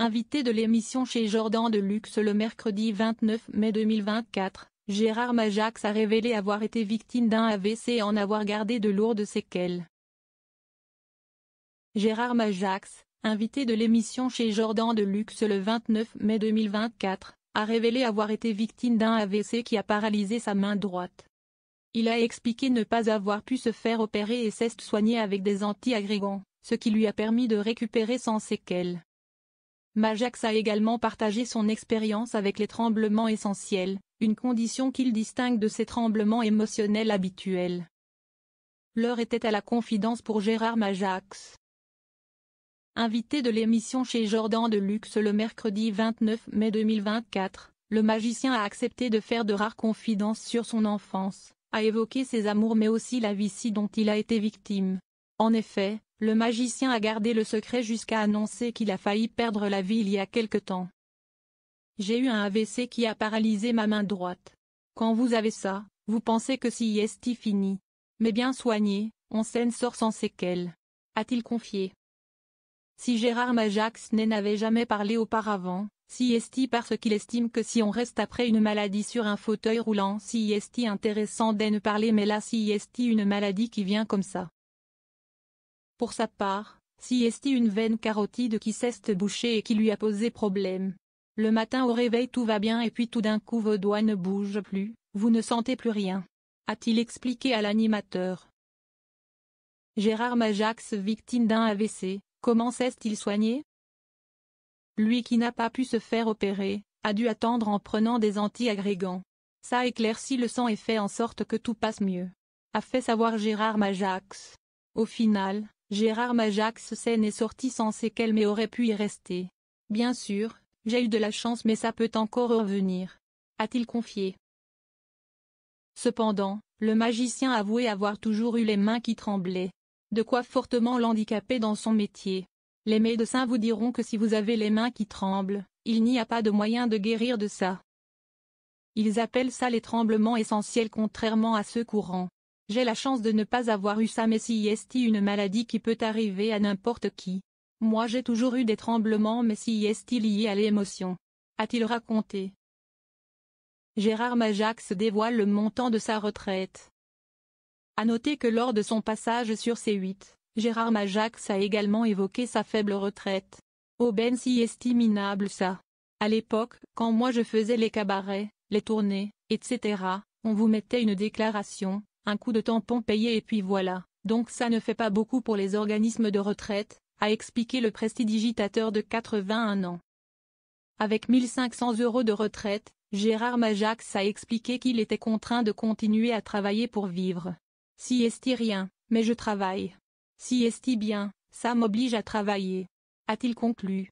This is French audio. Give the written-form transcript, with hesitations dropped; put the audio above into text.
Invité de l'émission chez Jordan Deluxe le mercredi 29 mai 2024, Gérard Majax a révélé avoir été victime d'un AVC et en avoir gardé de lourdes séquelles. Gérard Majax, invité de l'émission chez Jordan Deluxe le 29 mai 2024, a révélé avoir été victime d'un AVC qui a paralysé sa main droite. Il a expliqué ne pas avoir pu se faire opérer et s'est soigné avec des anti-agrégants, ce qui lui a permis de récupérer sans séquelles. Majax a également partagé son expérience avec les tremblements essentiels, une condition qu'il distingue de ses tremblements émotionnels habituels. L'heure était à la confidence pour Gérard Majax. Invité de l'émission chez Jordan Deluxe le mercredi 29 mai 2024, le magicien a accepté de faire de rares confidences sur son enfance, a évoqué ses amours mais aussi la vicie dont il a été victime. En effet, le magicien a gardé le secret jusqu'à annoncer qu'il a failli perdre la vie il y a quelque temps. J'ai eu un AVC qui a paralysé ma main droite. Quand vous avez ça, vous pensez que c'est fini. Mais bien soigné, on s'en sort sans séquelles, a-t-il confié. Si Gérard Majax n'avait jamais parlé auparavant, c'est parce qu'il estime que si on reste après une maladie sur un fauteuil roulant c'est intéressant d'en parler mais là c'est une maladie qui vient comme ça. Pour sa part, c'est une veine carotide qui s'est bouchée et qui lui a posé problème. Le matin au réveil tout va bien et puis tout d'un coup vos doigts ne bougent plus, vous ne sentez plus rien, a-t-il expliqué à l'animateur. Gérard Majax victime d'un AVC, comment s'est-il soigné? Lui qui n'a pas pu se faire opérer, a dû attendre en prenant des anti-agrégants. Ça éclaircit le sang et fait en sorte que tout passe mieux, a fait savoir Gérard Majax. Au final, Gérard Majax s'en est sorti sans séquelles mais aurait pu y rester. Bien sûr, j'ai eu de la chance mais ça peut encore revenir, a-t-il confié. Cependant, le magicien a avoué avoir toujours eu les mains qui tremblaient. De quoi fortement l'handicaper dans son métier. Les médecins vous diront que si vous avez les mains qui tremblent, il n'y a pas de moyen de guérir de ça. Ils appellent ça les tremblements essentiels contrairement à ceux courants. J'ai la chance de ne pas avoir eu ça mais c'est une maladie qui peut arriver à n'importe qui. Moi j'ai toujours eu des tremblements mais c'est lié à l'émotion, a-t-il raconté. Gérard Majax dévoile le montant de sa retraite. À noter que lors de son passage sur C8, Gérard Majax a également évoqué sa faible retraite. Oh ben c'est minable ça. À l'époque, quand moi je faisais les cabarets, les tournées, etc., on vous mettait une déclaration, un coup de tampon payé et puis voilà, donc ça ne fait pas beaucoup pour les organismes de retraite, a expliqué le prestidigitateur de 81 ans. Avec 1500 € de retraite, Gérard Majax a expliqué qu'il était contraint de continuer à travailler pour vivre. C'est rien, mais je travaille. C'est bien, ça m'oblige à travailler, a-t-il conclu.